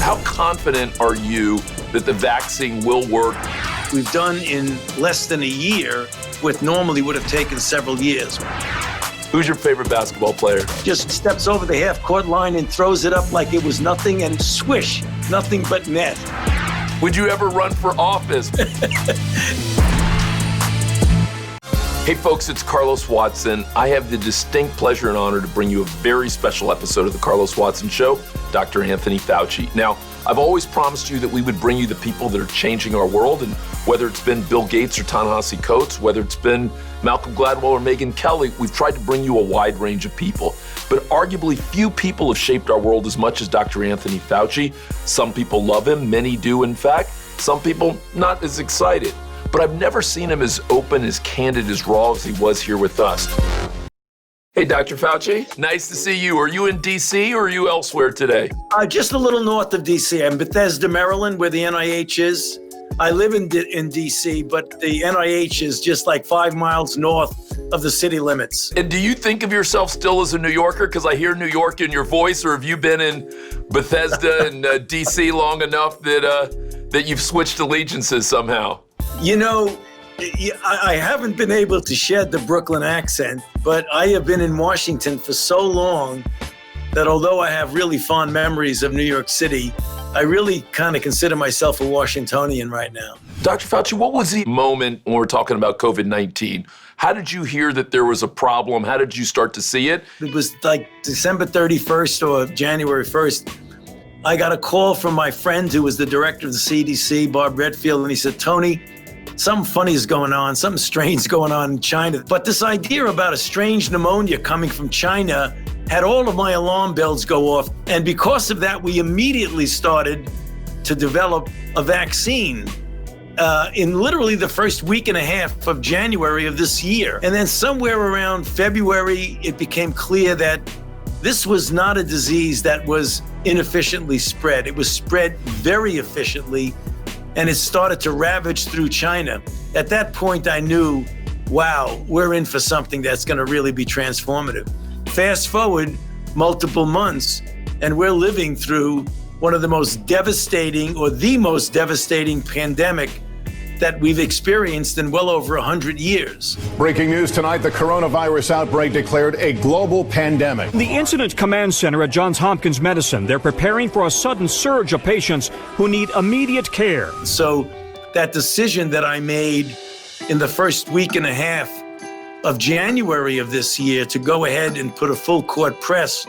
How confident are you that the vaccine will work? We've done in less than a year what normally would have taken several years. Who's your favorite basketball player? Just steps over the half-court line and throws it up like it was nothing, and swish, nothing but net. Would you ever run for office? Hey folks, it's Carlos Watson. I have the distinct pleasure and honor to bring you a very special episode of The Carlos Watson Show, Dr. Anthony Fauci. Now, I've always promised you that we would bring you the people that are changing our world, and whether it's been Bill Gates or Ta-Nehisi Coates, whether it's been Malcolm Gladwell or Megyn Kelly, we've tried to bring you a wide range of people. But arguably few people have shaped our world as much as Dr. Anthony Fauci. Some people love him, many do in fact. Some people not as excited. But I've never seen him as open, as candid, as raw as he was here with us. Hey, Dr. Fauci, nice to see you. Are you in D.C. or are you elsewhere today? Just a little north of D.C. I'm in Bethesda, Maryland, where the NIH is. I live in D.C., but the NIH is just like 5 miles north of the city limits. And do you think of yourself still as a New Yorker? Because I hear New York in your voice, or have you been in Bethesda and D.C. long enough that you've switched allegiances somehow? You know, I haven't been able to shed the Brooklyn accent, but I have been in Washington for so long that although I have really fond memories of New York City, I really kind of consider myself a Washingtonian right now. Dr. Fauci, what was the moment when we're talking about COVID-19? How did you hear that there was a problem? How did you start to see it? It was like December 31st or January 1st. I got a call from my friend who was the director of the CDC, Bob Redfield, and he said, Tony, something funny is going on, something strange is going on in China. But this idea about a strange pneumonia coming from China had all of my alarm bells go off. And because of that, we immediately started to develop a vaccine in literally the first week and a half of January of this year. And then somewhere around February, it became clear that this was not a disease that was inefficiently spread. It was spread very efficiently, and it started to ravage through China. At that point, I knew, wow, we're in for something that's going to really be transformative. Fast forward multiple months, and we're living through one of the most devastating, or the most devastating pandemic that we've experienced in well over 100 years. Breaking news tonight, the coronavirus outbreak declared a global pandemic. The Incident Command Center at Johns Hopkins Medicine, they're preparing for a sudden surge of patients who need immediate care. So that decision that I made in the first week and a half of January of this year to go ahead and put a full court press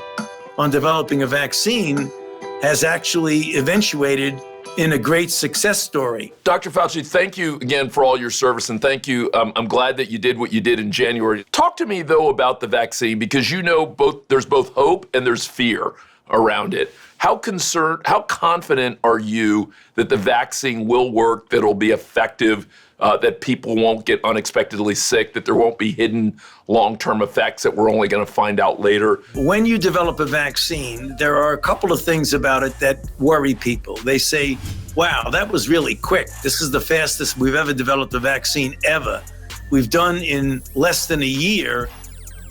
on developing a vaccine has actually eventuated in a great success story. Dr. Fauci, thank you again for all your service, and thank you. I'm glad that you did what you did in January. Talk to me, though, about the vaccine, because you know there's both hope and there's fear around it. How confident are you that the vaccine will work, that it'll be effective, that people won't get unexpectedly sick, that there won't be hidden long-term effects that we're only going to find out later? When you develop a vaccine, there are a couple of things about it that worry people. They say, wow, that was really quick. This is the fastest we've ever developed a vaccine ever. We've done in less than a year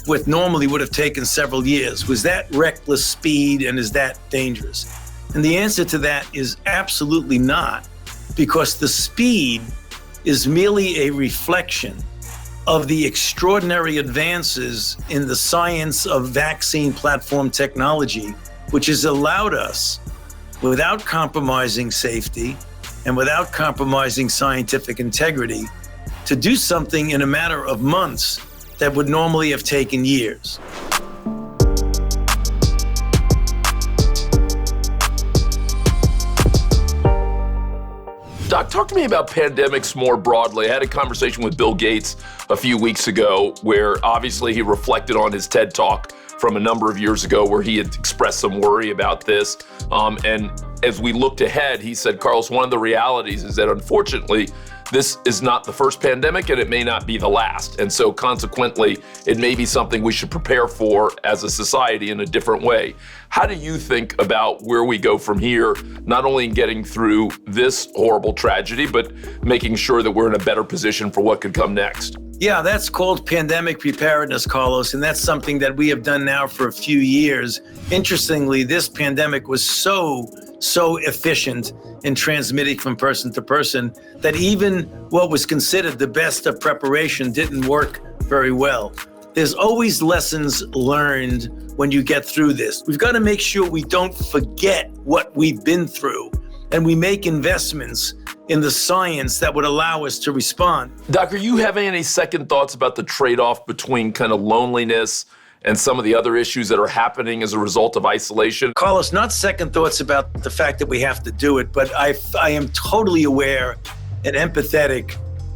what normally would have taken several years. Was that reckless speed, and is that dangerous? And the answer to that is absolutely not, because the speed is merely a reflection of the extraordinary advances in the science of vaccine platform technology, which has allowed us, without compromising safety and without compromising scientific integrity, to do something in a matter of months that would normally have taken years. Doc, talk to me about pandemics more broadly. I had a conversation with Bill Gates a few weeks ago where obviously he reflected on his TED Talk from a number of years ago where he had expressed some worry about this. And as we looked ahead, he said, Carlos, one of the realities is that unfortunately, this is not the first pandemic and it may not be the last. And so consequently, it may be something we should prepare for as a society in a different way. How do you think about where we go from here, not only in getting through this horrible tragedy, but making sure that we're in a better position for what could come next? Yeah, that's called pandemic preparedness, Carlos, and that's something that we have done now for a few years. Interestingly, this pandemic was so so efficient in transmitting from person to person that even what was considered the best of preparation didn't work very well. There's always lessons learned when you get through this. We've got to make sure we don't forget what we've been through, and we make investments in the science that would allow us to respond. Doc, are you having any second thoughts about the trade-off between kind of loneliness and some of the other issues that are happening as a result of isolation? Carlos, not second thoughts about the fact that we have to do it, but I am totally aware and empathetic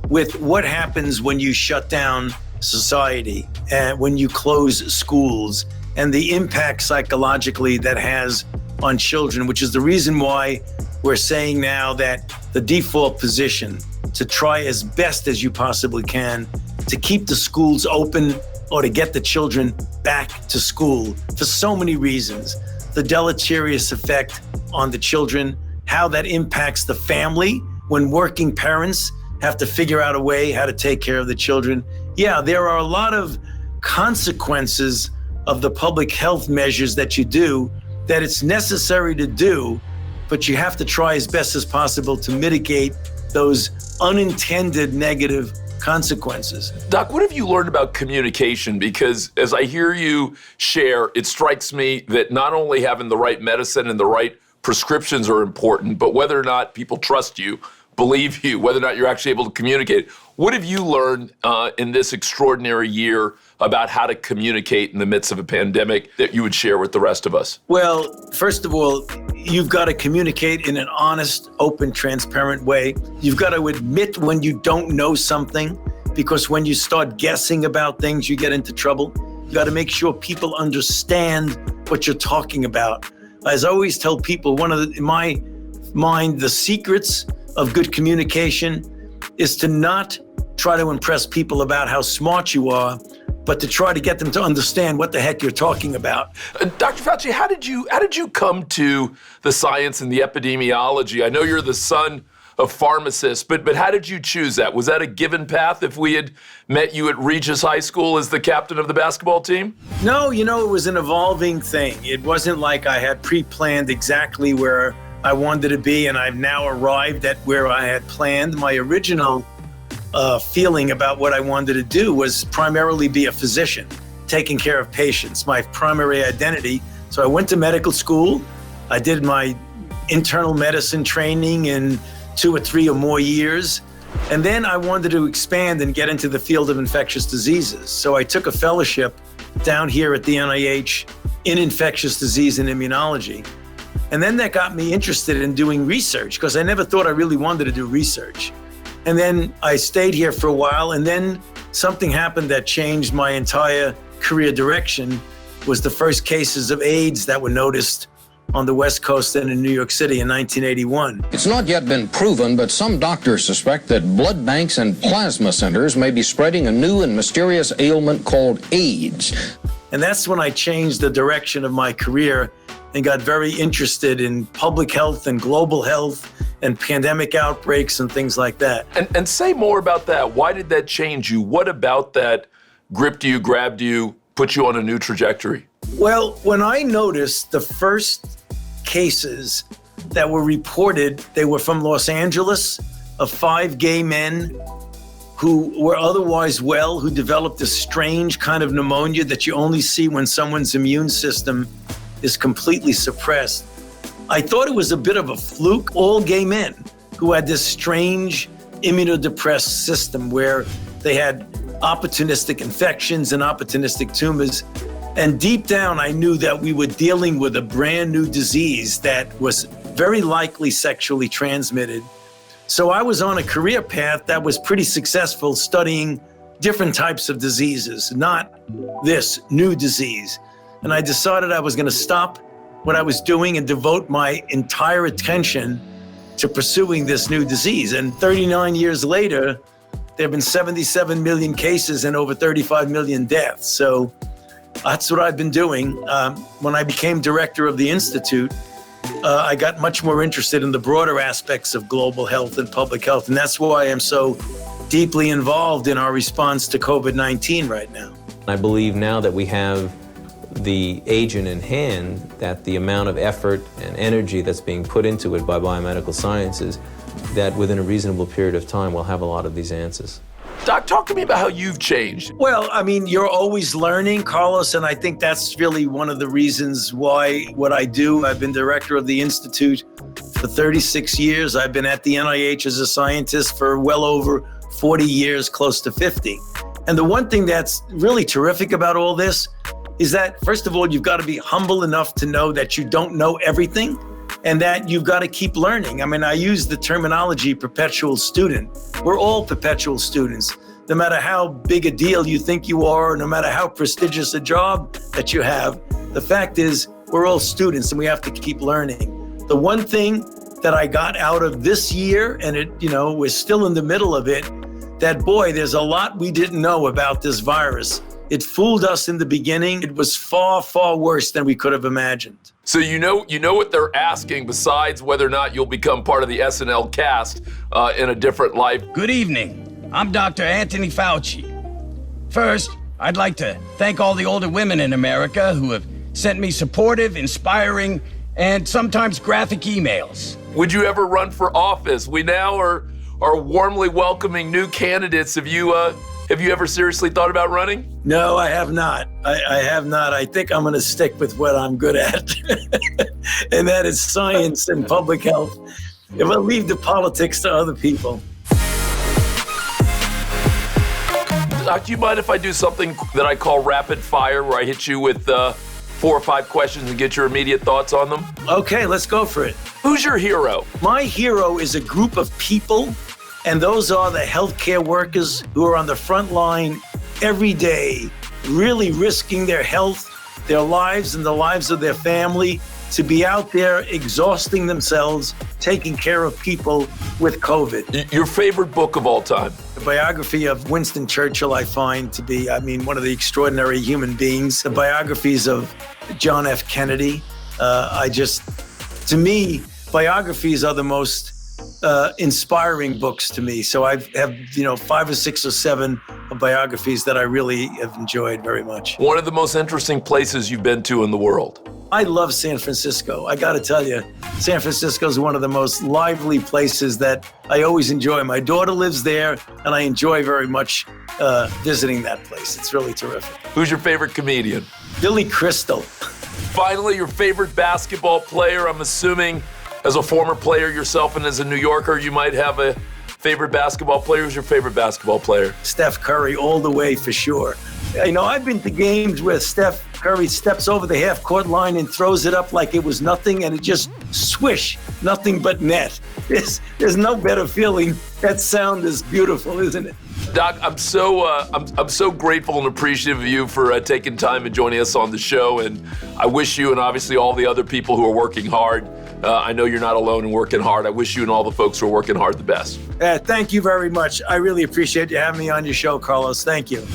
with what happens when you shut down society and when you close schools and the impact psychologically that has on children, which is the reason why we're saying now that the default position to try as best as you possibly can to keep the schools open or to get the children back to school for so many reasons. The deleterious effect on the children, how that impacts the family when working parents have to figure out a way how to take care of the children. Yeah, there are a lot of consequences of the public health measures that you do that it's necessary to do, but you have to try as best as possible to mitigate those unintended negative consequences. Doc, what have you learned about communication? Because as I hear you share, it strikes me that not only having the right medicine and the right prescriptions are important, but whether or not people trust you, believe you, whether or not you're actually able to communicate. What have you learned in this extraordinary year about how to communicate in the midst of a pandemic that you would share with the rest of us? Well, first of all, you've got to communicate in an honest, open, transparent way. You've got to admit when you don't know something, because when you start guessing about things, you get into trouble. You got to make sure people understand what you're talking about. As I always tell people, in my mind, the secrets of good communication is to not try to impress people about how smart you are, but to try to get them to understand what the heck you're talking about. Dr. Fauci, how did you come to the science and the epidemiology? I know you're the son of pharmacists, but how did you choose that? Was that a given path if we had met you at Regis High School as the captain of the basketball team? No, it was an evolving thing. It wasn't like I had pre-planned exactly where I wanted to be, and I've now arrived at where I had planned. My original feeling about what I wanted to do was primarily be a physician, taking care of patients, my primary identity. So I went to medical school. I did my internal medicine training in 2 or 3 or more years. And then I wanted to expand and get into the field of infectious diseases. So I took a fellowship down here at the NIH in infectious disease and immunology. And then that got me interested in doing research, because I never thought I really wanted to do research. And then I stayed here for a while, and then something happened that changed my entire career direction. Was the first cases of AIDS that were noticed on the West Coast and in New York City in 1981. It's not yet been proven, but some doctors suspect that blood banks and plasma centers may be spreading a new and mysterious ailment called AIDS. And that's when I changed the direction of my career and got very interested in public health and global health and pandemic outbreaks and things like that. And say more about that. Why did that change you? What about that gripped you, grabbed you, put you on a new trajectory? Well, when I noticed the first cases that were reported, they were from Los Angeles, of 5 gay men who were otherwise well, who developed a strange kind of pneumonia that you only see when someone's immune system is completely suppressed. I thought it was a bit of a fluke. All gay men who had this strange immunodepressed system where they had opportunistic infections and opportunistic tumors. And deep down, I knew that we were dealing with a brand new disease that was very likely sexually transmitted. So I was on a career path that was pretty successful, studying different types of diseases, not this new disease. And I decided I was going to stop what I was doing and devote my entire attention to pursuing this new disease. And 39 years later, there have been 77 million cases and over 35 million deaths. So that's what I've been doing. When I became director of the Institute, I got much more interested in the broader aspects of global health and public health. And that's why I'm so deeply involved in our response to COVID-19 right now. I believe now that we have the agent in hand that the amount of effort and energy that's being put into it by biomedical sciences, that within a reasonable period of time we'll have a lot of these answers. Doc, talk to me about how you've changed. Well, I mean, you're always learning, Carlos, and I think that's really one of the reasons why what I do. I've been director of the Institute for 36 years. I've been at the NIH as a scientist for well over 40 years, close to 50. And the one thing that's really terrific about all this is that, first of all, you've got to be humble enough to know that you don't know everything and that you've got to keep learning. I mean, I use the terminology perpetual student. We're all perpetual students. No matter how big a deal you think you are, no matter how prestigious a job that you have, the fact is we're all students and we have to keep learning. The one thing that I got out of this year, and we're still in the middle of it, that boy, there's a lot we didn't know about this virus. It fooled us in the beginning. It was far, far worse than we could have imagined. So you know what they're asking besides whether or not you'll become part of the SNL cast in a different life. Good evening. I'm Dr. Anthony Fauci. First, I'd like to thank all the older women in America who have sent me supportive, inspiring, and sometimes graphic emails. Would you ever run for office? We now are warmly welcoming new candidates. Have you ever seriously thought about running? No, I have not. I have not. I think I'm going to stick with what I'm good at, and that is science and public health. If I leave the politics to other people. Doc, do you mind if I do something that I call rapid fire, where I hit you with 4 or 5 questions and get your immediate thoughts on them? Okay, let's go for it. Who's your hero? My hero is a group of people, and those are the healthcare workers who are on the front line every day, really risking their health, their lives, and the lives of their family to be out there exhausting themselves, taking care of people with COVID. Your favorite book of all time? The biography of Winston Churchill I find to be, one of the extraordinary human beings. The biographies of John F. Kennedy. To me, biographies are the most inspiring books to me. So I have, 5 or 6 or 7 biographies that I really have enjoyed very much. One of the most interesting places you've been to in the world? I love San Francisco. I got to tell you, San Francisco is one of the most lively places that I always enjoy. My daughter lives there, and I enjoy very much visiting that place. It's really terrific. Who's your favorite comedian? Billy Crystal. Finally, your favorite basketball player. I'm assuming as a former player yourself and as a New Yorker, you might have a favorite basketball player. Who's your favorite basketball player? Steph Curry, all the way for sure. I've been to games where Steph Curry steps over the half-court line and throws it up like it was nothing, and it just swish, nothing but net. There's no better feeling. That sound is beautiful, isn't it? Doc, I'm so grateful and appreciative of you for taking time and joining us on the show, and I wish you and obviously all the other people who are working hard. I know you're not alone in working hard. I wish you and all the folks who are working hard the best. Thank you very much. I really appreciate you having me on your show, Carlos. Thank you.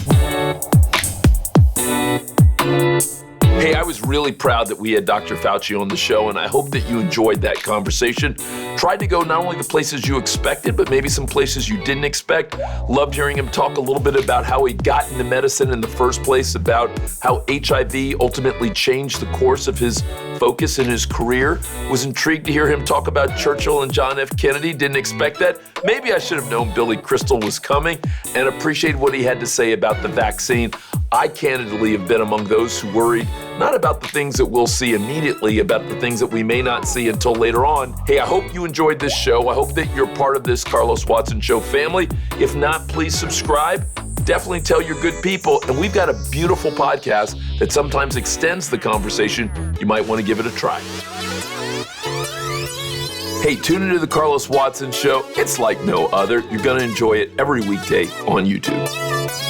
Hey, I was really proud that we had Dr. Fauci on the show, and I hope that you enjoyed that conversation. Tried to go not only the places you expected, but maybe some places you didn't expect. Loved hearing him talk a little bit about how he got into medicine in the first place, about how HIV ultimately changed the course of his focus in his career. Was intrigued to hear him talk about Churchill and John F. Kennedy. Didn't expect that. Maybe I should have known Billy Crystal was coming, and appreciated what he had to say about the vaccine. I candidly have been among those who worried not about the things that we'll see immediately, about the things that we may not see until later on. Hey, I hope you enjoyed this show. I hope that you're part of this Carlos Watson Show family. If not, please subscribe. Definitely tell your good people. And we've got a beautiful podcast that sometimes extends the conversation. You might want to give it a try. Hey, tune into the Carlos Watson Show. It's like no other. You're going to enjoy it every weekday on YouTube.